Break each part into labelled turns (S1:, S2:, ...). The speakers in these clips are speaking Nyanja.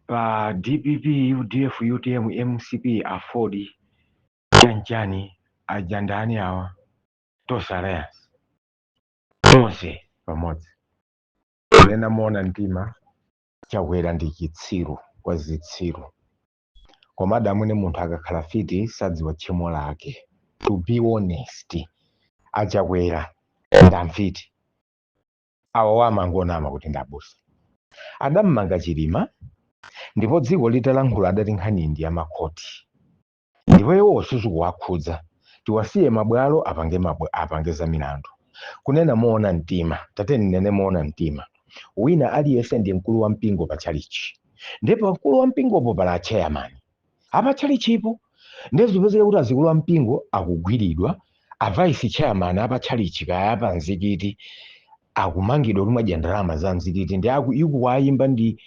S1: pa DPP, UDF, UTM, MCP, Afodi, Chanchani, ajandani awa, Tosarayas, onse pamodzi. Kulena mona mtima, chakwera ndi chitsiru kwa zitsiru. Komada mwene munthu akakhala fiti sadziwa tchimo lake. To be honest, achakwera ndamfiti. Awa wamangonama kuti ndabusa. Adammanga Chilima, ndipo dziko litalankhula adati nkhani ndi ya makhoti. Ndipo iwo sizikuwakhudza. Tiwasiye mabwalo apange za milandu. Kunena moona mtima, tateni nene moona mtima. Wina aliyense ndi mkulu wa mpingo pa chalichi. Ndipo mkulu wa mpingopo pala chairman. Apa chalichipo. Ndezipezeka kuti azikulu wa mpingo akugwiridwa, a vice chairman apa chalichi kaya apa mzikiti akumangidwa kumwe ndalama za mzikiti ndi ikuwayimba ndi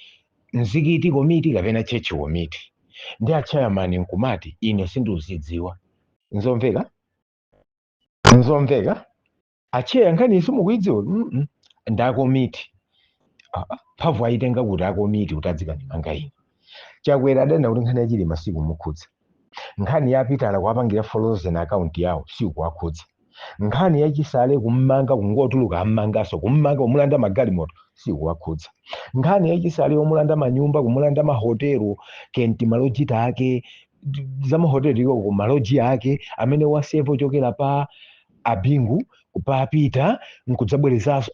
S1: mzikiti komiti kapena church komiti. Ndi a chairman nkumati ine sindizidziwa. Nzomveka? Nzomveka? Acheya nkhani simukuidziwa? Ndakomiti. Mphamvu ayitenga kuti akomiti utadzika ndi manga ino. Chakwera adana kuti nkhani ya Chilima sikumukhudza. Nkhani ya Peter akuapangira follows na account yawo sikuwakhudza. Nkhani ya Chisale kummanga kungotuluka ammangaso kummanga kumulanda magalimoto sikuwakhudza. Nkhani ya Chisale omulanda manyumba kumulanda mahotelo kenti maloji ake za mahotelo iko ku maloji ake amene wasevo chokera pa Abingu kupa Peter nkudzabwerezaso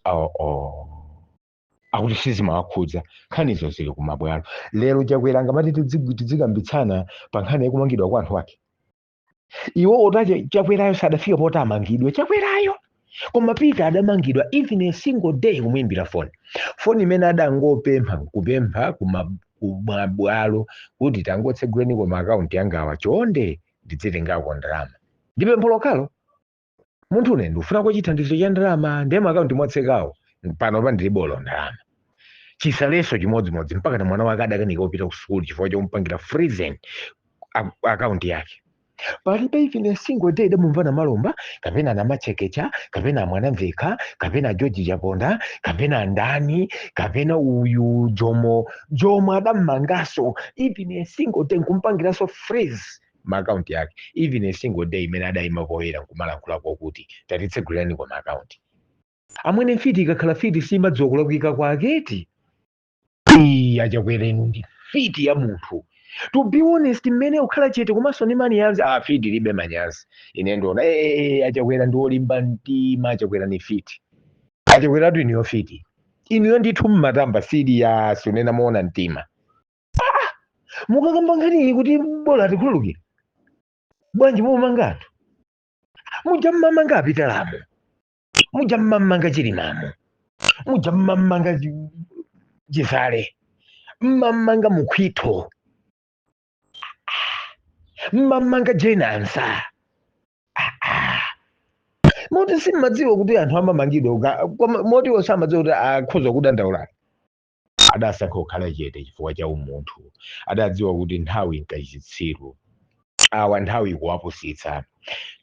S1: akuti sizimawakhudza. Nkhani izo zili kumabwalo. Lero Chakwera ngamati tidzikambitsana pa nkhani yakumangidwa kwa anthu ake. Iwo otache Chakwerayo sadafika poti amangidwe Chakwerayo. Koma Peter adamangidwa even a single day kumuimbira phone. Phone imene adangopempha kupempha kumabwalo kuti tangotseguleni koma account yanga awa chonde ndidzitengako ndalama. Ndipe mpolokalo. Munthu une ndifuna kuchithandizo cha ndalama ndema account mwatsekawo. Pano pa ndilibolo ndalama. Chisaleso chimodzimodzi mpaka na mwana wake adakanika kupita ku school chifukwa chomupangira freezing account yake. Palibe even a single day damumvana malomba kapena na machekecha kapena mwana mveka kapena George Japonda kapena ndani kapena uyu Jomo adammangaso even a single day nkumpangiraso freeze ma account yake. Even a single day imene adayima poyera nkumalankhula kuti tatitsegulirani kwa ma account. Amwene mfiti ikakhala fiti simadzowa kulakwika kwake. Achakwera inu ndi fiti ya munthu. To be honest, mmene ukhala chete komanso ni mani yanzi fiti libe manyazi. Ine ndiona Achakwera ndi olimba mtima. Achakwera ni fiti. Achakwera tu iniyo fiti. Iniyo ndithu mmatamba sidi ya sunena moona mtima. Mukakamba nkhani kuti bola tikhululukire. Bwanji mumangatu. Muja mmamanga apitalamu. Muja mmamanga Chilimamo. Muja mmamanga Chisale. Mmamanga Mukhwitho. Mmamanga Jenansa. Moti simadziwa kuti anthu amamangidwa moti osamadziwa kuti akhoza kudandaula. Adasankha kukhala chete chifukwa cha umunthu. Adadziwa kuti nthawi nkachitsiru. Awa nthawi ikuwapusitsa.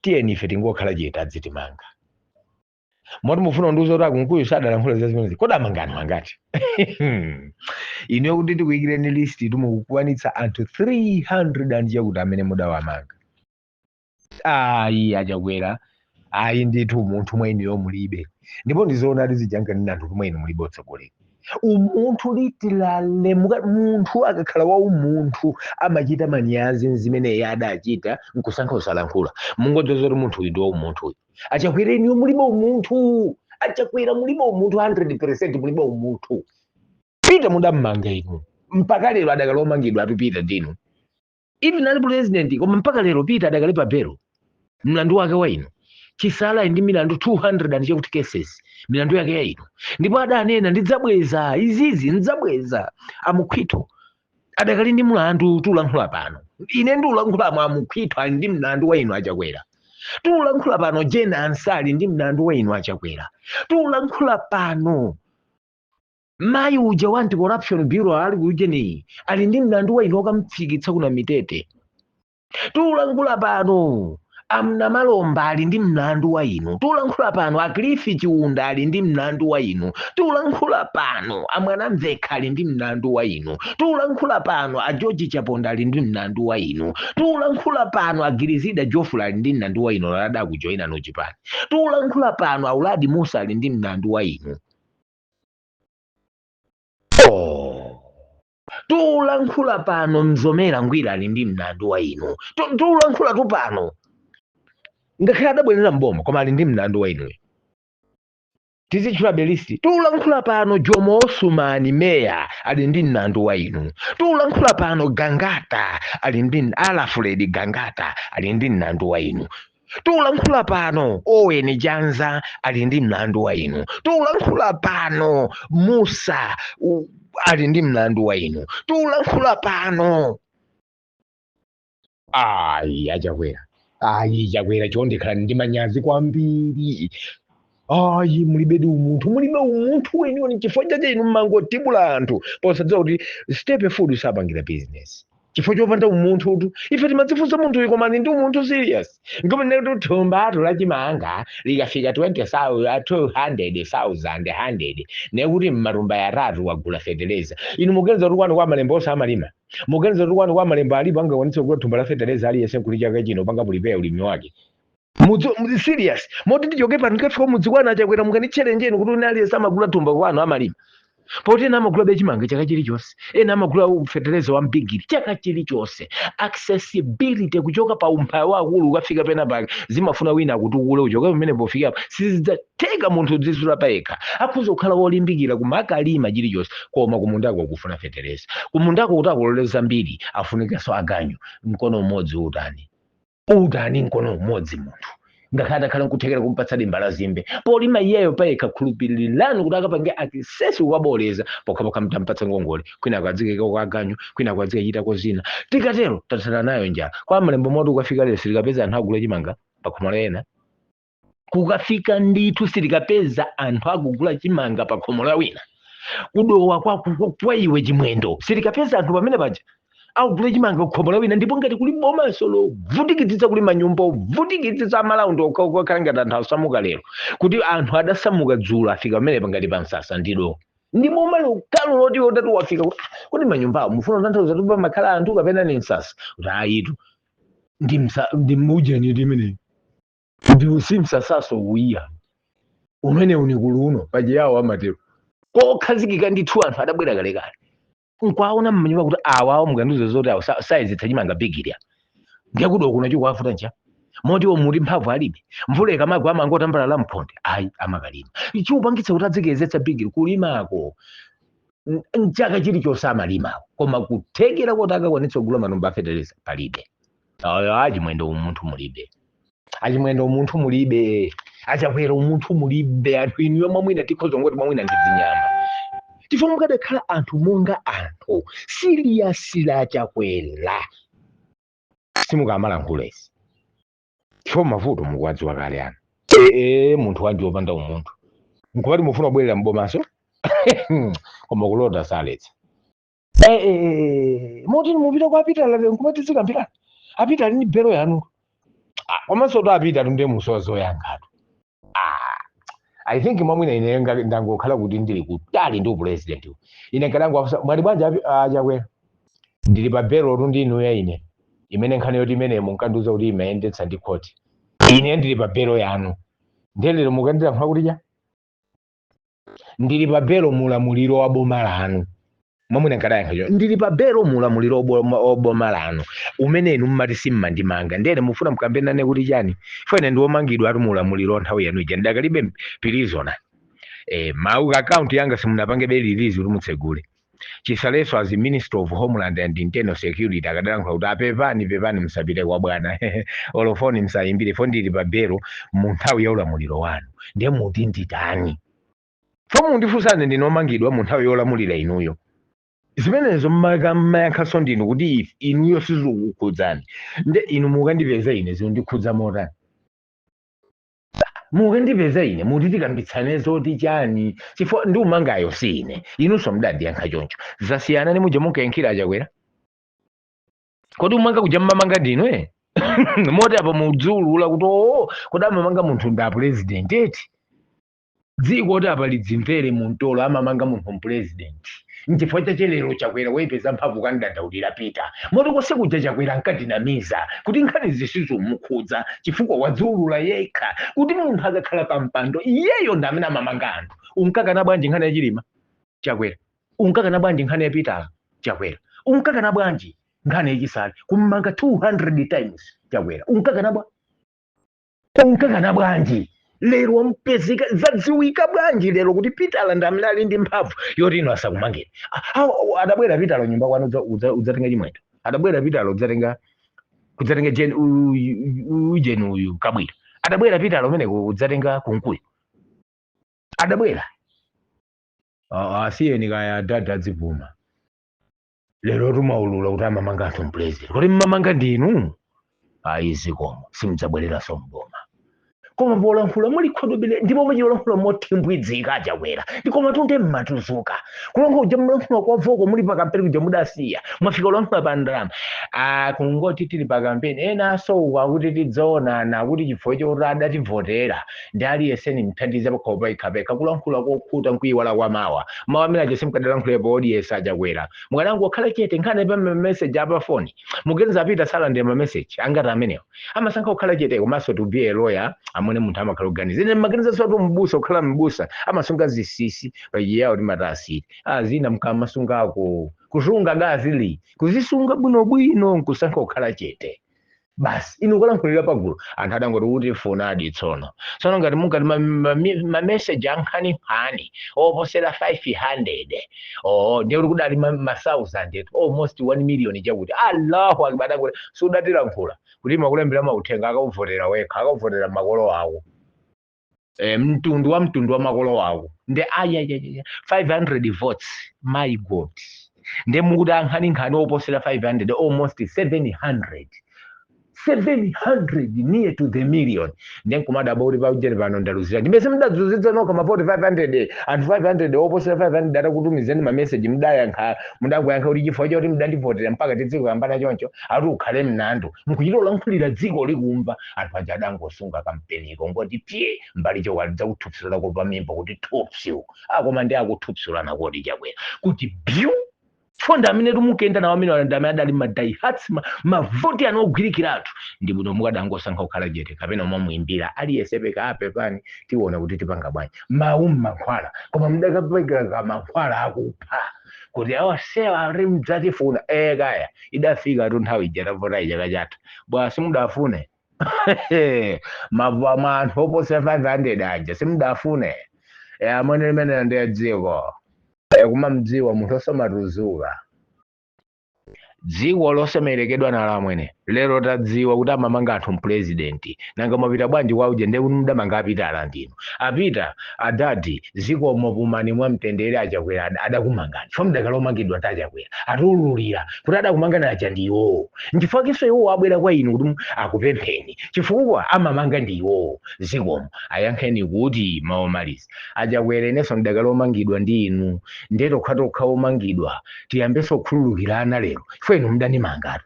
S1: Tiyeni ife tingokhala chete adzitimanga. Moti mufuna ndiuza kuti akunkuyu sadalankhula za zimene kodi amanga anthu angati. Ine kuti tikuyikireni list timukukwanitsa anthu 300 anje kuti amene mudawamanga. Achakwera. Ndithu munthu mwainiyo mulibe. Ndipo ndizoona tizijanga ndi anthu mwaini mulibe otsogolera. Umunthu litilale munthu akakhala wa umunthu amachita manyazi zimene adachita nkusankha usalankhula. Mungodzoza kuti munthu uyu ndi wa umunthu uyu. Achakwera iniyo mulibe umunthu. Achakwera mulibe umunthu 100% mulibe umunthu. Peter mudammanga inu. Mpaka lero adakali omangidwa atu Peter ndinu. Even ali president koma mpaka lero Peter adakali pa belo. Mlandu wake wa inu. Chisala ndi milandu 200 and chakuti cases. Milandu yake ya inu. Ndipo adanena ndidzabweza izizi ndidzabweza Amukhwitho. Adakali ndi mlandu tulankhula pano. Ine ndiulankhula Amukhwitho ndi mlandu wa inu Achakwera. Tulankhula pano Jena Ansali ndi mlandu wa inu Achakwera. Tulankhula pano mayi uja wa anti-corruption bureau ali kujeni ali ndi mlandu wa inu okamtsikitsa kuna mitete. Tulankhula pano amna Malomba ali ndi mlandu wa inu, tulankhula pano Akilifi Chiwunda ali ndi mlandu wa inu, tulankhula pano amwana Mvekha ali ndi mlandu wa inu, tulankhula pano a George Chaponda ali ndi mlandu wa inu, tulankhula pano a Girizida Jofula ali ndi mlandu wa inu lada kujoina no chipani, tulankhula pano a Uladi Musa ali ndi mlandu wa inu. Tulankhula pano Mzomera Ngwira ali ndi mlandu wa inu, tulankhula tu pano ngakhale adabwerera mboma koma ali ndi mlandu wa inu. Tizichula belisti tulankhula pano Jomo Osumani Meya ali ndi mlandu wa inu, tulankhula pano Gangata ali ndi Alfred Gangata ali ndi mlandu wa inu, tulankhula pano Owen Janza ali ndi mlandu wa inu, tulankhula pano Musa ali ndi mlandu wa inu, tulankhula pano Ajakwera chondekhala ndi manyazi kwambiri. Mulibe umunthu weniweni chifukwa chache inu mmangotibula anthu posadziwa kuti Stephenfood sapangira business chifukwa chopanda umunthu. Ife timadzifunsa munthu uyu koma ndi umunthu serious ngomene kuti thumba lachimanga likafika 200,000 nekuti mmarumba yatatu wagula feteleza. Inu muganiza kuti kwanu kwa malemba osamalima, muganiza kuti kwanu kwa malemba alipo angakwanitse kugula thumba la feteleza aliyese nkuli chaka chino panga mulipeya ulimi wake. Mudzi serious moti ndichoke pano ndikafika mudzikwana Achakwera mukanichallenge kuti une aliyese amagula thumba kwanu amalima. Poti ena amagula bechimanga chaka chilichonse, ena amagula feteleza wa mbigiri chaka chilichonse. Accessibility kuchoka pa umphawi wakulu ukafika pena pake zimafuna wina kuti ukule uchoka pamene pofika sizidzateka munthu dzisula payekha. Akhoza kukhala wolimbikira kumakalima chilichonse koma kumundako kufuna feteleza, kumundako kuti akololeza mbiri afunikanso aganyu mkono umodzi utani mkono umodzi munthu ngakhale akhala nkuthekera kumpatsa dimba la zimbe polima iyeyo payekha khulupirirani kuti akapange access kukaboleza pokhapokha mtampatsa ngongole kwina akadzikeka kwaganyu kwina akadzikachita kozina. Tikatero tathana nayo njala kwa malembo moti ukafika lero silikapeza anthu agula chimanga pakhomo la ena, kukafika ndithu silikapeza anthu akugula chimanga pakhomo la wina. Kudowa kwa iwe chimwendo silikapeza anthu pamene paja akugula chimanga kukhomo la wina, ndipo ngati kuli bomaso lovutikitsa kuli manyumba ovutikitsa amalaundi okhala ngati anthu asamuka lero kuti anthu adasamuka dzulo afika pamene pangati pa msasa ndido ndi boma lokalo loti odati wafika kuti manyumba awo mufuna kutanthauza kuti pamakhala anthu kapena ni msasa kuti ayitu ndi mujeni timene ndi usimsasaso uyiya umene unikulu uno paja yawo amatero kokhazikika ndithu anthu adabwera kalekale nkwaona mmanyumba kuti awawo mukanduza zoti awo size tachimanga bigirya ngekudo kuna chikwafuta ncha moti omuti mphamvu alibe mvula ikamagwa amangotambala la mphonde ayi amakalima ichiupangitsa kuti adzikezetsa bigiri kulimako nchaka chilichonse amalimako koma kuthekera kuti akakwanitsa kugula manumba afeteleza palibe. Achimwendo umunthu mulibe, achimwendo umunthu mulibe, Achakwera umunthu mulibe. Anthu inuyo mwamwina tikhoza ngoti mwamwina ndi zinyama tifo mukadakhala anthu monga anthu serious la Achakwera simukamalankhulesi tifo mavuto mukwadziwa kale ana munthu wanji wopanda umunthu nkupati mufuna kubwerera mbomaso koma kulota saletsa moti mupita kwa Apitala lero nkupati zikampirana Apitala ni bero yanu komanso to Apitala ndi musozo yangatu. I think mwamwina ine ndangokhala kuti ndili kutali ndi president ine kadangu mwali bwanja Achakwera ndili pa bero ndi inu ya ine imene nkhani yoti imene munkanduza kuti imayendetsa ndi khoti ine ndili pa bero yanu ndelero mukandira mphwa kuti cha ndili pa bero mulamuliro wa boma lanu mwamwina nkadayankha ndili pa bero mulamuliro wa boma lanu umene inu mmati simmandimanga ndene mufuna mukambirane kuti chani fene ndiwomangidwa ati mulamuliro nthawi yanu ija ndakalibe pilizona mau account yanga simunapange release kuti mutsegule Chisaleso as Minister of Homeland and Internal Security akadalankhula kuti apepani msapite kwa bwana olofoni msayimbire fo ndili pa bero mu nthawi ya ulamuliro wanu ndiye muti nditani fo mundifunsane ndinomangidwa mu nthawi yolamulira inuyo zimenezo mmayankhaso ndinu kuti inuyo sizikukhudzani nde inu mukandipeza ine zindikhudza motani mukandipeza ine muti tikambitsane zoti chani chifukwa ndi umangayo si ine inunso mudadiyankha choncho zasiyana ni muja munkayankhira Achakwera kodi umanga kuja mmamanga ndinu moti apa mudzulula kuti kuti amamanga munthu nda president eti dziko kuti apa lidzimvere muntolo amamanga munthu mpresident nchifukwa chache lero Chakwera waipeza mphamvu kandandaulira Peter moti kose kuja Chakwera nkadinamiza kuti nkhani zisizomukhudza chifukwa wadzulula yekha kuti munthu akakhala pa mpando iyeyo ndi amene amamanga anthu unkakana bwanji nkhani ya Chilima Chakwera unkakana bwanji nkhani ya Peter Chakwera unkakana bwanji nkhani ya Chisale kummanga 200 times Chakwera unkakana bwanji lero wampezeka zadziwika bwanji lero kuti Peter ndi amene ali ndi mphamvu yoti ino asakumangeni adabwera Peter nyumba kwanu udzatenga chimwendo adabwera Peter kudzatenga jen uyu Kabwira adabwera Peter umeneko udzatenga kunkuyu adabwera asiyeni kaya dada dzivuma lero tumaulula kuti amamanga anthu mpresident kuti mmamanga ndinu zikomo simudzabwerera somboma koma polankhula muli khodobele ndipo muchilankhula mothimbwidzika Chakwera ndikoma tunde mmatuzuka kulankhula uja mulankhula kwa voko muli pa kampeni kuja mudasiya mwafika ulankhula pa ndalama kungoti tili pa kampeni ena asouka kuti tidzaonana kuti chifukwa choti adativotera ndi aliyeseni mthandize pakhopa ikhapeka kulankhula kokhuta nkuyiwala kwa mawa amene aja simukadalankhula pa audience Chakwera mukadango khala chete nkhani pa message apa phone mugenza Peter sala ndi ma message angati amenewo amasankha kukhala chete komanso to be a lawyer amene munthu amakhala organize ine maganiza soto mbusa ukhala mbusa amasunga zisisi pajiyawo timatasiri zina mkamasungako kusunga gazili kuzisunga bwinobwino nkusankha kukhala chete basi inu kulankhulira pagulu anthu adangoti kuti fona adi tsono ngati mungati ma message ankhani oposera 500 ndiye kuti kudali ma 1000 almost 1 million chakuti Allahu akbar adangoti sudatilankhula kuti makulembera mauthenga akavotera wekha akavotera makolo awo mtundu wa makolo awo ndi 500 votes my god ndi mukuti ankhani oposera 500 almost 700 near to the million then kumada about paujere pano ndaluzira ndimese mudadzuzidza noka mapoti 500 and 500 oposera 500 data kutumizeni ma message mudayankha kuti chifukwa choti mudandivotera mpaka tidziko yambana choncho ati ukhale mnandu mukuchitolankhulira dziko likumva anthu aja adangosunga kampeniko ngoti pye mbali chowalidza kuthupsula kopamimba kuti tupsiu koma ndi akuthupsulana kodi Chakwera kuti byu fonda amene mukenda nawo amene amene adali madaihatsi mavoti anogwirikiratu ndi bwino mukadangosankha kukhala chete kapena mwamuimbira aliyese pekape pani tiona kuti tipanga bwanji mawu mankhwala koma mudakapeka mankhwala akupha kuti awasewa ari mdzatifuna kaya idafika tu nthawi ija tavota ija chatha bwa simudafune anthu oposera 500 aja simudafune amene limene ndiyadziko kumamdziwa munthu osamatuzuka dziko losemerekedwa nalo amwene lero tadziwa kuti amamanga anthu mpresident nanga mwapita bwanji kwauje ndi kuti mudamanga Peter ndinu apita adadi zikomo pumani mwa mtendere Chakwera adakumangani chifukwa mdakalo omangidwa ndi Chakwera atululira kuti adakumangana aja ndiwo nchifukwa kiso iwo abwera kwa inu kuti akupempheni chifukwa amamanga ndiwo zikomo ayankheni kuti maomaliza Chakwera inenso mdakalo omangidwa ndi inu ndeto khatokha omangidwa tiyambeso kukhululukirana lero chifukwa inu mdanimangatu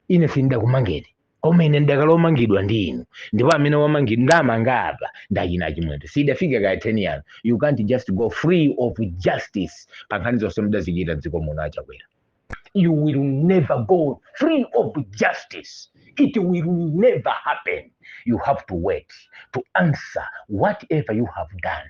S1: ine sindakumangeni koma ine ndakalo omangidwa ndi inu ndipo amene wamangidwa ndamanga apa ndachina chimwendo sidafika ka 10 years you can't just go free of justice pankhani zonse mudazichita dziko muno Chakwera you will never go free of justice it will never happen you have to wait to answer whatever you have done